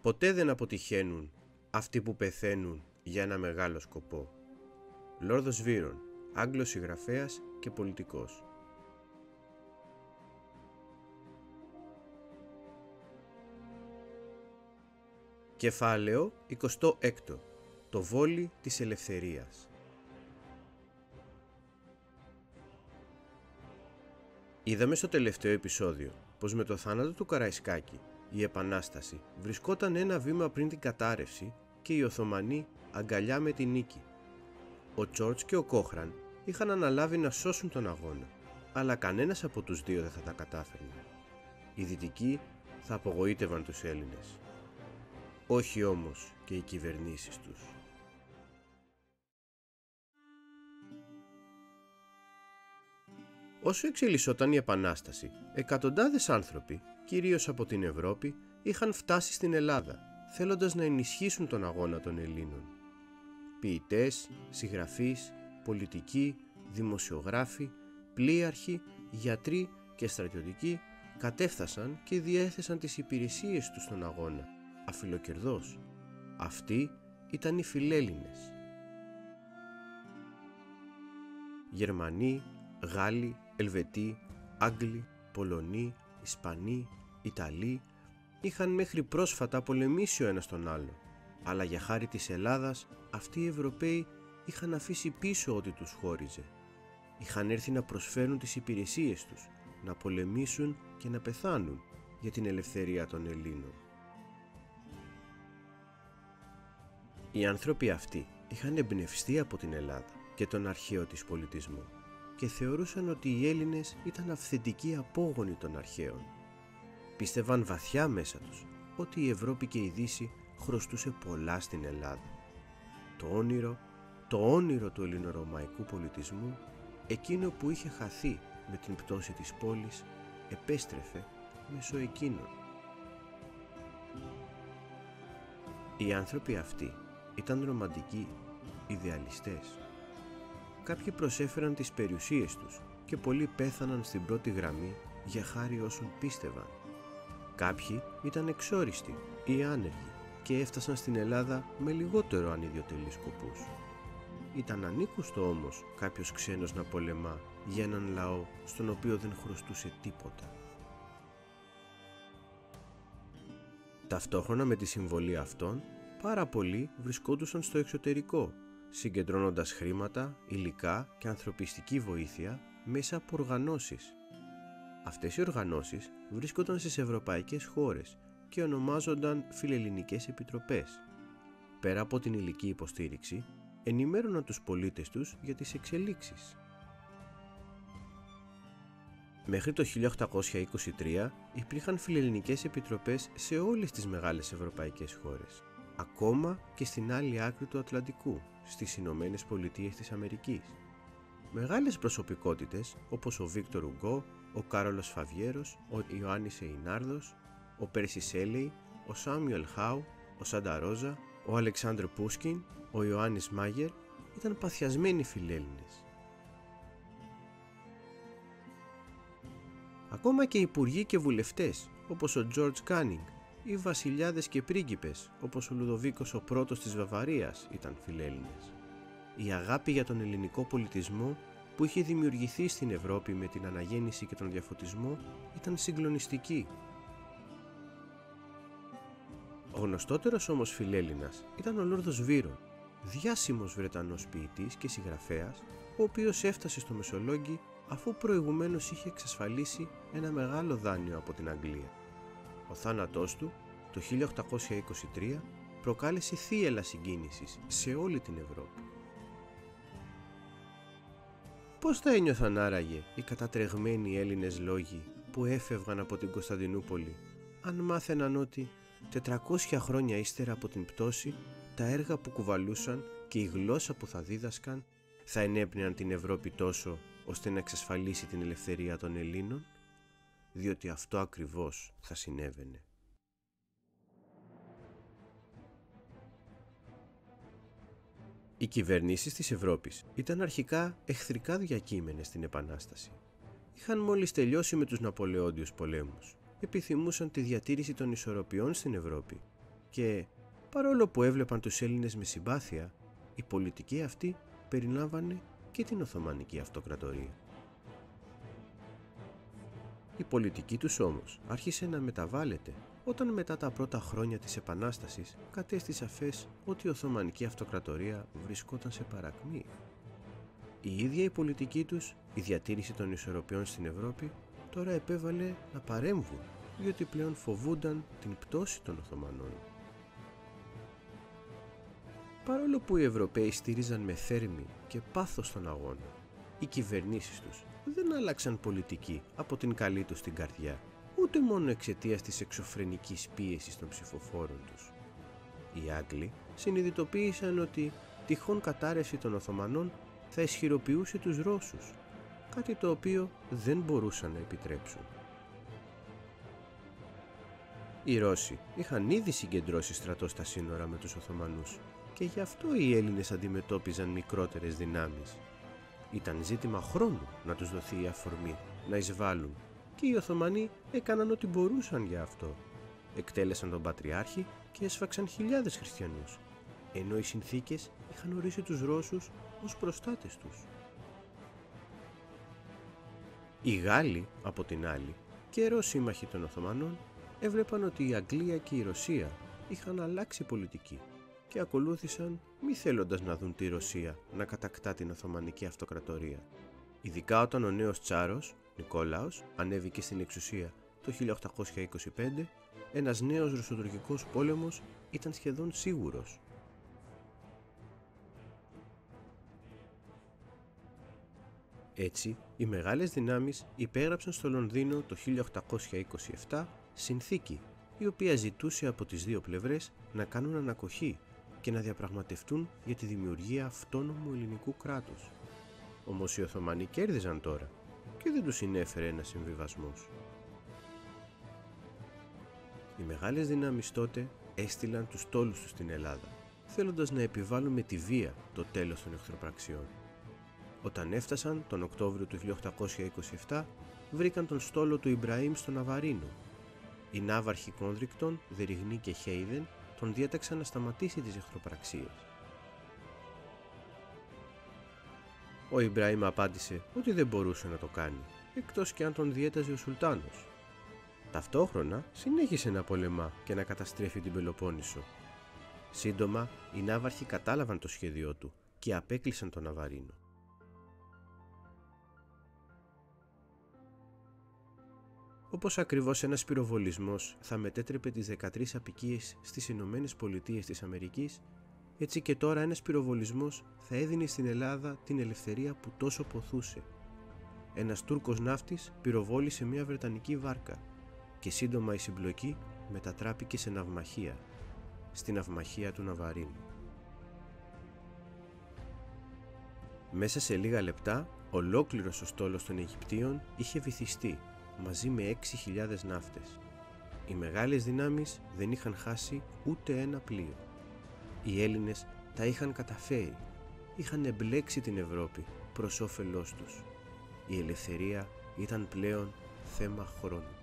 Ποτέ δεν αποτυχαίνουν αυτοί που πεθαίνουν για ένα μεγάλο σκοπό. Λόρδος Βίρον, Άγγλος συγγραφέας και πολιτικός. Κεφάλαιο 26. Το βόλι της ελευθερίας. Είδαμε στο τελευταίο επεισόδιο πως με το θάνατο του Καραϊσκάκη η Επανάσταση βρισκόταν ένα βήμα πριν την κατάρρευση και οι Οθωμανοί αγκαλιά με την νίκη. Ο Τζόρτζ και ο Κόχραν είχαν αναλάβει να σώσουν τον αγώνα, αλλά κανένας από τους δύο δεν θα τα κατάφερνε. Οι Δυτικοί θα απογοήτευαν τους Έλληνες. Όχι όμως και οι κυβερνήσεις τους. Όσο εξελισσόταν η Επανάσταση, εκατοντάδες άνθρωποι, κυρίως από την Ευρώπη, είχαν φτάσει στην Ελλάδα, θέλοντας να ενισχύσουν τον αγώνα των Ελλήνων. Ποιητές, συγγραφείς, πολιτικοί, δημοσιογράφοι, πλοίαρχοι, γιατροί και στρατιωτικοί κατέφθασαν και διέθεσαν τις υπηρεσίες τους στον αγώνα, αφιλοκερδώς. Αυτοί ήταν οι Φιλέλληνες. Γερμανοί, Γάλλοι, Ελβετοί, Άγγλοι, Πολωνοί, Ισπανοί, Ιταλοί είχαν μέχρι πρόσφατα πολεμήσει ο ένας τον άλλο, αλλά για χάρη της Ελλάδας αυτοί οι Ευρωπαίοι είχαν αφήσει πίσω ό,τι τους χώριζε. Είχαν έρθει να προσφέρουν τις υπηρεσίες τους, να πολεμήσουν και να πεθάνουν για την ελευθερία των Ελλήνων. Οι άνθρωποι αυτοί είχαν εμπνευστεί από την Ελλάδα και τον αρχαίο της πολιτισμό και θεωρούσαν ότι οι Έλληνες ήταν αυθεντικοί απόγονοι των αρχαίων. Πίστευαν βαθιά μέσα τους ότι η Ευρώπη και η Δύση χρωστούσε πολλά στην Ελλάδα. Το όνειρο του ελληνορωμαϊκού πολιτισμού, εκείνο που είχε χαθεί με την πτώση της πόλης, επέστρεφε μέσω εκείνων. Οι άνθρωποι αυτοί ήταν ρομαντικοί, ιδεαλιστές. Κάποιοι προσέφεραν τις περιουσίες τους και πολλοί πέθαναν στην πρώτη γραμμή για χάρη όσων πίστευαν. Κάποιοι ήταν εξόριστοι ή άνεργοι και έφτασαν στην Ελλάδα με λιγότερο ανιδιοτελείς σκοπούς. Ήταν ανήκουστο όμως κάποιος ξένος να πολεμά για έναν λαό στον οποίο δεν χρωστούσε τίποτα. Ταυτόχρονα με τη συμβολή αυτών, πάρα πολλοί βρισκόντουσαν στο εξωτερικό, συγκεντρώνοντας χρήματα, υλικά και ανθρωπιστική βοήθεια μέσα από οργανώσεις. Αυτές οι οργανώσεις βρίσκονταν στις ευρωπαϊκές χώρες και ονομάζονταν φιλελληνικές επιτροπές. Πέρα από την υλική υποστήριξη, ενημέρωναν τους πολίτες τους για τις εξελίξεις. Μέχρι το 1823 υπήρχαν φιλελληνικές επιτροπές σε όλες τις μεγάλες ευρωπαϊκές χώρες, ακόμα και στην άλλη άκρη του Ατλαντικού, στις Ηνωμένες Πολιτείες της Αμερικής. Μεγάλες προσωπικότητες όπως ο Βίκτορ Ουγκό, ο Κάρολος Φαβιέρος, ο Ιωάννης Εϊνάρδος, ο Πέρσι Σέλεϊ, ο Σάμιουελ Χάου, ο Σάντα Ρόζα, ο Αλεξάνδρ Πούσκιν, ο Ιωάννης Μάγερ ήταν παθιασμένοι φιλέλληνες. Ακόμα και υπουργοί και βουλευτές όπως ο Τζόρτζ Κάνινγκ ή βασιλιάδες και πρίγκιπες όπως ο Λουδοβίκος ο πρώτος της Βαβαρίας ήταν φιλέλληνες. Η αγάπη για τον ελληνικό πολιτισμό που είχε δημιουργηθεί στην Ευρώπη με την αναγέννηση και τον διαφωτισμό ήταν συγκλονιστική. Ο γνωστότερος όμως φιλέλληνας ήταν ο Λόρδος Βίρον, διάσημος Βρετανός ποιητής και συγγραφέας, ο οποίος έφτασε στο Μεσολόγγι αφού προηγουμένως είχε εξασφαλίσει ένα μεγάλο δάνειο από την Αγγλία. Ο θάνατός του το 1823 προκάλεσε θύελλα συγκίνησης σε όλη την Ευρώπη. Πώς θα ένιωθαν άραγε οι κατατρεγμένοι Έλληνες λόγοι που έφευγαν από την Κωνσταντινούπολη αν μάθαιναν ότι 400 χρόνια ύστερα από την πτώση τα έργα που κουβαλούσαν και η γλώσσα που θα δίδασκαν θα ενέπνεαν την Ευρώπη τόσο ώστε να εξασφαλίσει την ελευθερία των Ελλήνων, διότι αυτό ακριβώς θα συνέβαινε. Οι κυβερνήσεις της Ευρώπης ήταν αρχικά εχθρικά διακείμενες στην Επανάσταση. Είχαν μόλις τελειώσει με τους Ναπολεόντιους πολέμους. Επιθυμούσαν τη διατήρηση των ισορροπιών στην Ευρώπη και παρόλο που έβλεπαν τους Έλληνες με συμπάθεια, η πολιτική αυτή περιλάμβανε και την Οθωμανική Αυτοκρατορία. Η πολιτική τους όμως άρχισε να μεταβάλλεται όταν μετά τα πρώτα χρόνια της Επανάστασης κατέστη σαφές ότι η Οθωμανική Αυτοκρατορία βρισκόταν σε παρακμή. Η ίδια η πολιτική τους, η διατήρηση των ισορροπιών στην Ευρώπη, τώρα επέβαλε να παρέμβουν, διότι πλέον φοβούνταν την πτώση των Οθωμανών. Παρόλο που οι Ευρωπαίοι στήριζαν με θέρμη και πάθος τον αγώνα, οι κυβερνήσεις τους δεν άλλαξαν πολιτική από την καλή τους την καρδιά, ούτε μόνο εξαιτίας της εξωφρενικής πίεσης των ψηφοφόρων τους. Οι Άγγλοι συνειδητοποίησαν ότι τυχόν κατάρρευση των Οθωμανών θα ισχυροποιούσε τους Ρώσους, κάτι το οποίο δεν μπορούσαν να επιτρέψουν. Οι Ρώσοι είχαν ήδη συγκεντρώσει στρατό στα σύνορα με τους Οθωμανούς και γι' αυτό οι Έλληνες αντιμετώπιζαν μικρότερες δυνάμεις. Ήταν ζήτημα χρόνου να τους δοθεί η αφορμή να εισβάλλουν και οι Οθωμανοί έκαναν ό,τι μπορούσαν για αυτό. Εκτέλεσαν τον Πατριάρχη και έσφαξαν χιλιάδες χριστιανούς, ενώ οι συνθήκες είχαν ορίσει τους Ρώσους ως προστάτες τους. Οι Γάλλοι, από την άλλη, καιρό σύμμαχοι των Οθωμανών, έβλεπαν ότι η Αγγλία και η Ρωσία είχαν αλλάξει πολιτική και ακολούθησαν μη θέλοντας να δουν τη Ρωσία να κατακτά την Οθωμανική Αυτοκρατορία. Ειδικά όταν ο νέος Τσάρος, Νικόλαος, ανέβηκε στην εξουσία το 1825, ένας νέος ρωσοτουρκικός πόλεμος ήταν σχεδόν σίγουρος. Έτσι, οι μεγάλες δυνάμεις υπέγραψαν στο Λονδίνο το 1827 συνθήκη, η οποία ζητούσε από τις δύο πλευρές να κάνουν ανακοχή και να διαπραγματευτούν για τη δημιουργία αυτόνομου ελληνικού κράτους. Όμως οι Οθωμανοί κέρδιζαν τώρα και δεν τους συνέφερε ένας συμβιβασμός. Οι μεγάλες δυνάμεις τότε έστειλαν τους στόλους τους στην Ελλάδα, θέλοντας να επιβάλλουν με τη βία το τέλος των εχθροπραξιών. Όταν έφτασαν τον Οκτώβριο του 1827, βρήκαν τον στόλο του Ιμπραήμ στο Ναβαρίνο. Οι ναύαρχοι Κόνδρικτον, Δεριγνή και Χέιδεν τον διέταξαν να σταματήσει τις εχθροπραξίες. Ο Ιμπραήμ απάντησε ότι δεν μπορούσε να το κάνει, εκτός και αν τον διέταζε ο Σουλτάνος. Ταυτόχρονα συνέχισε να πολεμά και να καταστρέφει την Πελοπόννησο. Σύντομα, οι ναύαρχοι κατάλαβαν το σχέδιό του και απέκλεισαν τον Ναβαρίνο. Όπως ακριβώς ένας πυροβολισμός θα μετέτρεπε τις 13 αποικίες στις Ηνωμένες Πολιτείες της Αμερικής, έτσι και τώρα ένας πυροβολισμός θα έδινε στην Ελλάδα την ελευθερία που τόσο ποθούσε. Ένας Τούρκος ναύτης πυροβόλησε μια Βρετανική βάρκα και σύντομα η συμπλοκή μετατράπηκε σε ναυμαχία, στη ναυμαχία του Ναβαρίνου. Μέσα σε λίγα λεπτά, ολόκληρος ο στόλος των Αιγυπτίων είχε βυθιστεί μαζί με 6.000 ναύτες. Οι μεγάλες δυνάμεις δεν είχαν χάσει ούτε ένα πλοίο. Οι Έλληνες τα είχαν καταφέρει, είχαν εμπλέξει την Ευρώπη προς όφελός τους. Η ελευθερία ήταν πλέον θέμα χρόνου.